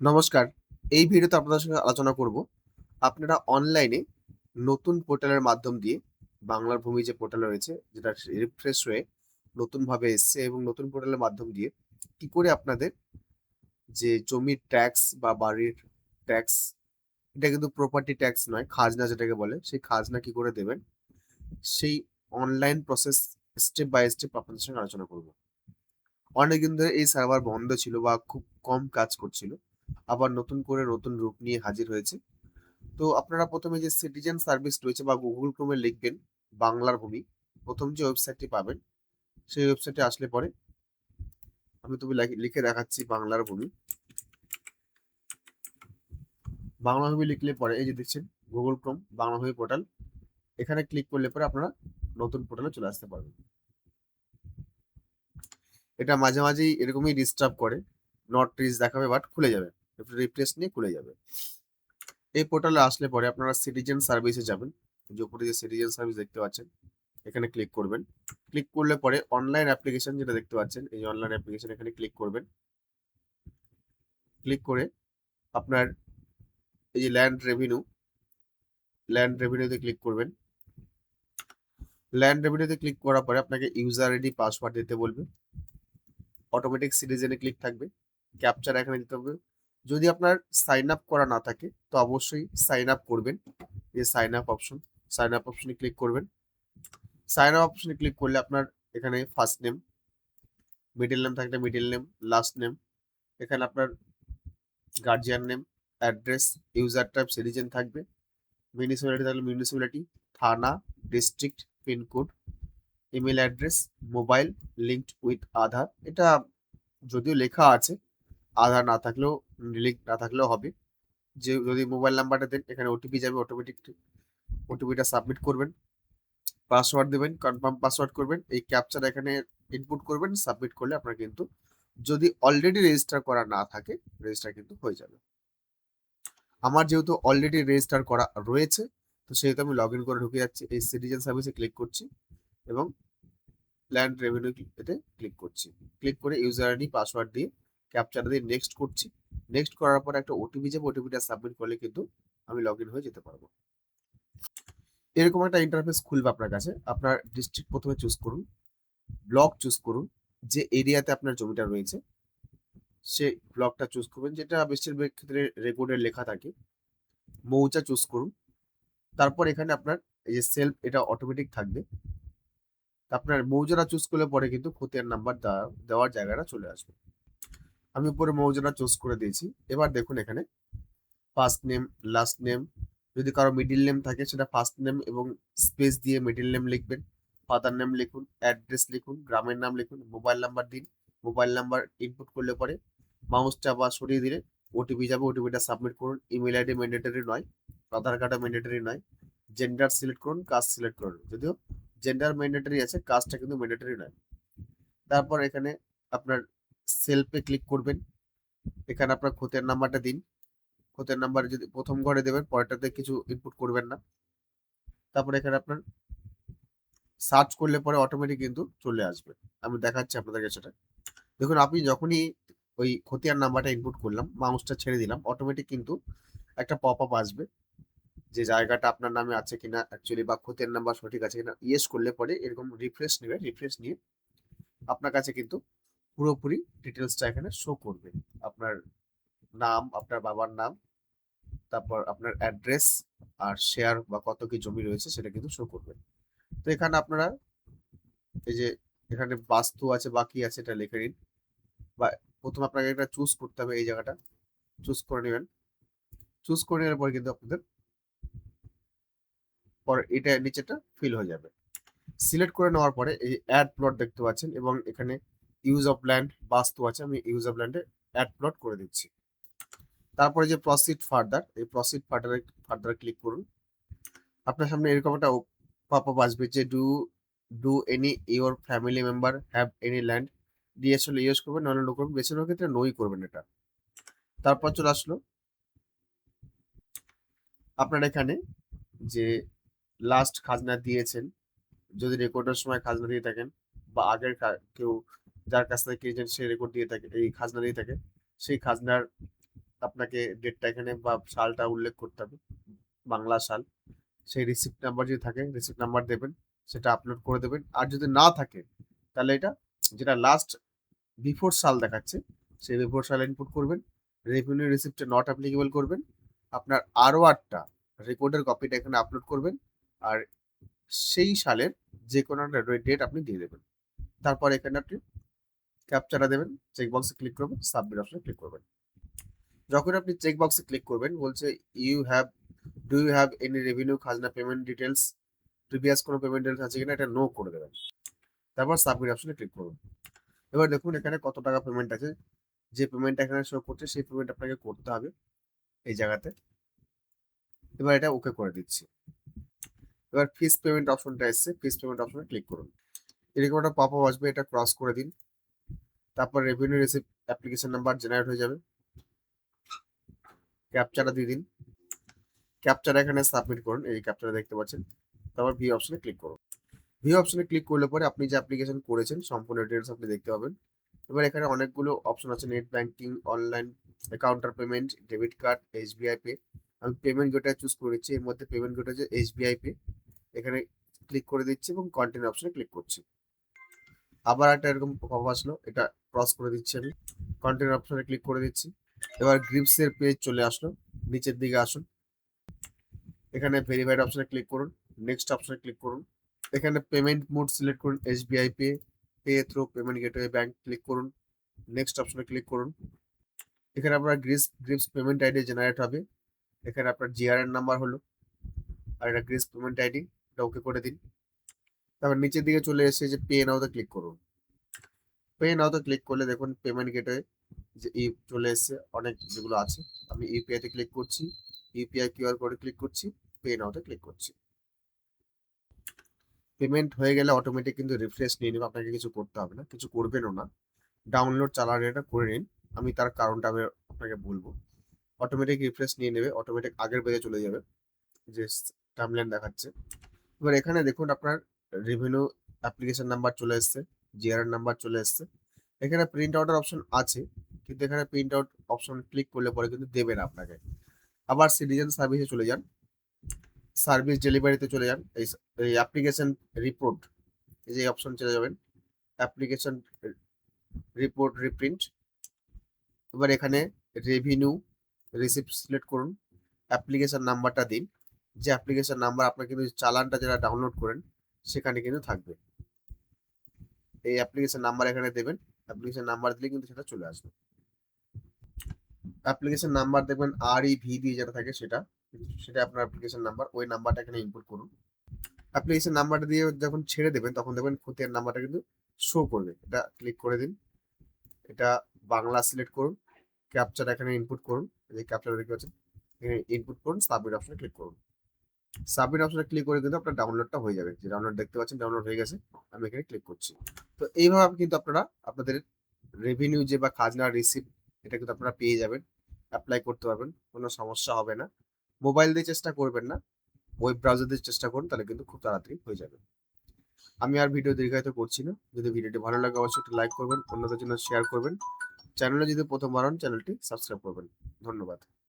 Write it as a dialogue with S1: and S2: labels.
S1: নমস্কার। এই ভিডিওতে আপনাদের সঙ্গে আলোচনা করব। আপনারা অনলাইনে নতুন পোর্টালের মাধ্যম দিয়ে বাংলার ভূমি যে পোর্টাল রয়েছে, যেটা রিফ্রেশ হয়ে নতুনভাবে এসছে এবং নতুন পোর্টালের মাধ্যম দিয়ে কি করে আপনাদের যে জমির ট্যাক্স বা বাড়ির ট্যাক্স, এটা কিন্তু প্রপার্টি ট্যাক্স নয়, খাজনা যেটাকে বলে, সেই খাজনা কি করে দেবেন, সেই online process step by step আপনাদের সঙ্গে আলোচনা করব। অনেকদিন ধরে এই সার্ভার বন্ধ ছিল বা খুব কম কাজ করছিল। আবার নতুন করে নতুন রূপ নিয়ে হাজির হয়েছে। তো আপনারা ১ম এ যে সিটিজেন সার্ভিস রয়েছে বা Google Chrome এ লিখবেন বাংলার ভূমি। ১ম যে ওয়েবসাইটটি পাবেন, সেই ওয়েবসাইটে আসলে পরে আমি তবে লিখে দেখাচ্ছি বাংলার ভূমি। বাংলা ভূমি লিখলে পরে এই যে দেখছেন Google Chrome বাংলা ভূমি পোর্টাল। এখানে ক্লিক করলে পরে আপনারা নতুন পোর্টালে চলে আসতে পারবেন। এটা মাঝে, মাঝেই এরকমই ডিস্টার্ব করে। নট রিচ দেখাবে বাট খুলে যাবে। একটু রিফ্রেশ নিয়ে খুলে যাবে। এই পোর্টালে আসলে পরে আপনারা সিটিজেন সার্ভিসে যাবেন। যে উপরে যে সিটিজেন সার্ভিস দেখতে পাচ্ছেন, এখানে ক্লিক করবেন। ক্লিক করলে পরে অনলাইন অ্যাপ্লিকেশন যেটা দেখতে পাচ্ছেন, এই যে অনলাইন অ্যাপ্লিকেশন এখানে ক্লিক করবেন। ক্লিক করে আপনার এই যে ল্যান্ড রেভিনিউতে ক্লিক করবেন। ল্যান্ড রেভিনিউতে ক্লিক করার পরে আপনাকে ইউজার আইডি পাসওয়ার্ড দিতে বলবে। অটোমেটিক সিটিজেনে ক্লিক থাকবে। ক্যাপচার এখানে দিতে হবে। যদি আপনার সাইন আপ করা না থাকে তো অবশ্যই সাইন আপ করবেন। এই সাইন আপ অপশনে ক্লিক করবেন। সাইন আপ অপশনে ক্লিক করলে আপনার এখানে ফার্স্ট নেম, মিডল নেম থাকলে মিডল নেম, লাস্ট নেম, এখানে আপনার guardian name, address, user type citizen থাকবে, মিউনিসিপ্যালিটি থাকলে municipality, thana, district, pincode, email address, mobile linked with Aadhaar. এটা যদিও লেখা আছে, আধার না থাকলেও লিঙ্ক না থাকলেও হবে। যে যদি মোবাইল নাম্বারটা দেন এখানে ওটিপি যাবে, অটোমেটিক ওটিপিটা সাবমিট করবেন। পাসওয়ার্ড দেবেন, কনফার্ম পাসওয়ার্ড করবেন, এই ক্যাপচার এখানে ইনপুট করবেন, সাবমিট করলে আপনার কিন্তু যদি অলরেডি রেজিস্টার করা না থাকে রেজিস্টার কিন্তু হয়ে যাবে। আমার যেহেতু অলরেডি রেজিস্টার করা রয়েছে, তো সেহেতু আমি লগ ইন করে ঢুকে যাচ্ছি, এই সিটিজেন সার্ভিসে ক্লিক করছি এবং ল্যান্ড রেভিনিউ এতে ক্লিক করছি। ক্লিক করে ইউজার আইডি পাসওয়ার্ড দিয়ে ক্যাপচার দিয়ে নেক্সট করছি। নেক্সট করার পর একটা ওটিপি যাবে, ওটিপিটা সাবমিট করলে কিন্তু আমি লগ ইন হয়ে যেতে পারবো। এরকম একটা ইন্টারফেস খুলবে আপনার কাছে। আপনার ডিস্ট্রিক্ট প্রথমে চুজ করুন, ব্লক চুজ করুন, যে এরিয়াতে আপনার জমিটা রয়েছে সেই ব্লকটা চুজ করবেন, যেটা বেশিরভাগ ক্ষেত্রে রেকর্ডে লেখা থাকে। মৌজা চুজ করুন। তারপর এখানে আপনার এই যে সেলফ, এটা অটোমেটিক থাকবে। আপনার মৌজাটা চুজ করলে পরে কিন্তু খতিয়ান নাম্বার দেওয়ার জায়গাটা চলে আসবে। আমি উপরে মৌজাটা চুজ করে দিয়েছি। এবার দেখুন এখানে ফার্স্ট নেম, লাস্ট নেম, যদি কারো মিডিল নেম থাকে সেটা ফার্স্ট নেম এবং স্পেস দিয়ে মিডিল নেম লিখবেন। ফাদার নেম লিখুন, অ্যাড্রেস লিখুন, গ্রামের নাম লিখুন, মোবাইল নাম্বার দিন। মোবাইল নাম্বার ইনপুট করলে পরে মাউসটা বা সরিয়ে দিলে ওটিপি যাবে, ওটিপিটা সাবমিট করুন। ইমেল আইডি ম্যান্ডেটরি নয়, আধার কার্ডও ম্যান্ডেটরি নয়। জেন্ডার সিলেক্ট করুন, কাস্ট সিলেক্ট করুন, যদিও জেন্ডার ম্যান্ডেটরি আছে, কাস্টটা কিন্তু ম্যান্ডেটরি নয়। তারপর এখানে আপনার সেলফে ক্লিক করবেন। এখানে আপনার খতিয়ান নাম্বারটা দিন। খতিয়ান নাম্বার যদি প্রথম ঘরে দেবেন, পরেরটাতে কিছু ইনপুট করবেন না। তারপর এখানে আপনার সার্চ করলে পরে অটোমেটিক কিন্তু চলে আসবে। আমি দেখাচ্ছি আপনাদেরকে সেটা। দেখুন আপনি যখনই ওই খতিয়ান নাম্বারটা ইনপুট করলাম, মাউসটা ছেড়ে দিলাম, অটোমেটিক কিন্তু একটা পপ আপ আসবে যে জায়গাটা আপনার নামে আছে কিনা অ্যাকচুয়ালি, বা খতিয়ান নাম্বার সঠিক আছে কিনা। ইয়েস করলে পরে এরকম রিফ্রেশ নেবে। রিফ্রেশ নিয়ে আপনার কাছে কিন্তু পুরোপুরি ডিটেলসটা এখানে শো করবে। আপনার নাম, আপনার বাবার নাম, তারপর আপনার অ্যাড্রেস, আর শেয়ার বা কত কি জমি রয়েছে সেটা কিন্তু শো করবে। তো এখানে আপনারা এই যে এখানে বাস্তু আছে বা কি আছে এটা লিখে নিন, বা প্রথমে আপনাকে এটা চুজ করতে হবে, এই জায়গাটা চুজ করে নেবেন। চুজ করে নেওয়ার পর কিন্তু আপনাদের পরে এটা নিচেটা ফিল হয়ে যাবে। সিলেক্ট করে নেওয়ার পরে এই অ্যাড প্লট দেখতে পাচ্ছেন এবং এখানে ইউজ অফ ল্যান্ড বাস্তু আছে, আমি ইউজ অফ ল্যান্ডে অ্যাড প্লট করে দিচ্ছি। তারপরে যে প্রসিড ফার্দার, এই প্রসিড ফার্দার ক্লিক করুন। আপনার সামনে এরকম একটা পপ আপ আসবে যে do do any your family member have any land. DS হলে ইউজ করবেন, নাহলে নো করবেন। বেশিরভাগ ক্ষেত্রে নোই করবেন এটা। তারপর চলে আসলো আপনার এখানে যে লাস্ট খাজনা দিয়েছেন, যদি রেকর্ডের সময় খাজনা দিয়ে থাকেন বা আগের কেউ যার কাছ থেকে কিনেছেন সে রেকর্ড দিয়ে থাকে, এই খাজনা দিয়ে থাকে, সেই খাজনার আপনাকে ডেটটা এখানে বা সালটা উল্লেখ করতে হবে, বাংলা সাল। সেই রিসিপ্ট নাম্বার যদি থাকে রিসিপ্ট নাম্বার দেবেন, সেটা আপলোড করে দেবেন। আর যদি না থাকে তাহলে এটা যেটা লাস্ট বিফোর সাল দেখাচ্ছে সেই বিফোর সাল ইনপুট করবেন। রেভিনিউ রিসিপ্টে নট অ্যাপ্লিকেবল করবেন। আপনার আরওআরটা রেকর্ডের কপিটা এখানে আপলোড করবেন। আর সেই সালের যে কোনো একটা ডেট আপনি দিয়ে দেবেন। তারপর এখানে আপনি ক্যাপচারা দেবেন, চেকবক্সে ক্লিক করবেন, সাবমিট অপশনে ক্লিক করবেন। যখন আপনি চেকবক্সে ক্লিক করবেন বলছে do you have any revenue খাজনা পেমেন্ট ডিটেলস, প্রিভিয়াস কোনো পেমেন্ট ডিটেলস আছে কিনা, এটা নো করে দেবেন। তারপর সাবমিট অপশনে ক্লিক করুন। এবার দেখুন এখানে কত টাকা পেমেন্ট আছে, যে পেমেন্টটা এখানে শো করছে সেই পেমেন্ট আপনাকে করতে হবে এই জায়গাতে। এবার এটা ওকে করে দিচ্ছি। এবার ফিস পেমেন্ট অপশনটা এসছে, ফিস পেমেন্ট অপশনে ক্লিক করুন। এরকম একটা পপ আপ আসবে, এটা ক্রস করে দিন। তারপর revenue receipt application number generate হয়ে যাবে, ক্যাপচারা দিয়ে দিন। ক্যাপচারা এখানে সাবমিট করুন, এই ক্যাপচারা দেখতে পাচ্ছেন। তারপর ভি অপশনে ক্লিক করুন। ভি অপশনে ক্লিক করলে পরে আপনি যে অ্যাপ্লিকেশন করেছেন সম্পূর্ণ ডিটেলস আপনি দেখতে পাবেন। এবার এখানে অনেকগুলো অপশন আছে, net banking, online, counter payment, debit card, SBI pay. আমি পেমেন্ট গেটওয়ে চুজ করে দিচ্ছি, এর মধ্যে পেমেন্ট গেটওয়ে যে এসবিআই পে, এখানে ক্লিক করে দিচ্ছি এবং কন্টিনিউ অপশনে ক্লিক করছি। আবার একটা এরকম পপ আসলো, এটা ক্রস করে দিচ্ছি আমি, কন্টিনিউ অপশনে ক্লিক করে দিচ্ছি। এবার গ্রিপস এর পেজ চলে আসলো, নিচের দিকে আসুন, এখানে ভেরিফাইড অপশনে ক্লিক করুন, নেক্সট অপশনে ক্লিক করুন। এখানে পেমেন্ট মোড সিলেক্ট করুন, SBI pay, pay through payment gateway bank click করুন, নেক্সট অপশনে ক্লিক করুন। এখানে আপনার গ্রিপস পেমেন্ট আইডি জেনারেট হবে, এখানে আপনার জিআরএন নাম্বার হলো, আর এটা গ্রিপস পেমেন্ট আইডি, এটা ওকে করে দিন। তারপর নিচের দিকে চলে এসে যে পে নাওতে ক্লিক করুন। পে নাওতে ক্লিক করলে দেখুন পেমেন্ট গেটওয়ে যে চলে এসছে, অনেক যেগুলো আছে। আমি ইউপিআই তে ক্লিক করছি, ইউপিআই কিউআর কোডে ক্লিক করছি, পে নাওতে ক্লিক করছি। পেমেন্ট হয়ে গেলে অটোমেটিক কিন্তু রিফ্রেশ নিয়ে নেবে, আপনাকে কিছু করতে হবে না, কিছু করবেনও না। ডাউনলোড চালানো এটা করে নিন, আমি তার কারণটা আমি আপনাকে বলবো। অটোমেটিক রিফ্রেশ নিয়ে নেবে, অটোমেটিক আগের পেজে চলে যাবে যে টাইমলাইন দেখাচ্ছে। এবার এখানে দেখুন আপনার রেভিনিউ অ্যাপ্লিকেশন নাম্বার চলে এসছে, জিআরএন নাম্বার চলে এসছে। এখানে প্রিন্ট আউটের অপশন আছে, কিন্তু এখানে প্রিন্ট আউট অপশন ক্লিক করলে পরে কিন্তু দেবে না আপনাকে। আবার সিটিজেন সার্ভিসে চলে যান, সার্ভিস ডেলিভারিতে চলে যান, এই অ্যাপ্লিকেশন রিপোর্ট, এই যে অপশন চলে যাবেন, অ্যাপ্লিকেশন রিপোর্ট রিপ্রিন্ট। এবার এখানে রেভিনিউ রিসিপ্ট সিলেক্ট করুন, অ্যাপ্লিকেশন নাম্বারটা দিন, যে অ্যাপ্লিকেশন নাম্বার আপনার কিন্তু চালানটা যারা ডাউনলোড করেন সেখানে কিন্তু থাকবে। এই অ্যাপ্লিকেশন নাম্বার এখানে দেবেন, অ্যাপ্লিকেশন নাম্বার দিলে কিন্তু সেটা চলে আসবে। অ্যাপ্লিকেশন নাম্বার দেখবেন REV দিয়ে যেটা থাকে সেটা, সেটা আপনার অ্যাপ্লিকেশন নাম্বার, ওই নাম্বারটা এখানে ইনপুট করুন। অ্যাপ্লিকেশন নাম্বারটা দিয়ে যখন ছেড়ে দেবেন তখন দেখবেন খতিয়ান নাম্বারটা কিন্তু শো করবে, এটা ক্লিক করে দিন। এটা বাংলা সিলেক্ট করুন, ক্যাপচার এখানে ইনপুট করুন, এই ক্যাপচার দেখতে পাচ্ছেন, এখানে ইনপুট করুন, সাবমিট অপশনে ক্লিক করুন। সাবমিট অপশনে ক্লিক করে কিন্তু আপনার ডাউনলোডটা হয়ে যাবে, যে ডাউনলোড দেখতে পাচ্ছেন ডাউনলোড হয়ে গেছে, আমি এখানে ক্লিক করছি। তো এইভাবে কিন্তু আপনারা আপনাদের রেভিনিউ যে বা খাজনা রিসিপ্ট এটা কিন্তু আপনারা পেয়ে যাবেন, অ্যাপ্লাই করতে পারবেন, কোনো সমস্যা হবে না। মোবাইল দিয়ে চেষ্টা করবেন না, ওয়েব ব্রাউজার দিয়ে চেষ্টা করুন, তাহলে কিন্তু খুব তাড়াতাড়ি হয়ে যাবে। আমি আর ভিডিও দীর্ঘায়িত করছি না, যদি ভিডিওটি ভালো লাগে অবশ্যই একটু লাইক করবেন, অন্যদের জন্য শেয়ার করবেন, চ্যানেলে যদি প্রথমবার হন চ্যানেলটি সাবস্ক্রাইব করবেন। ধন্যবাদ।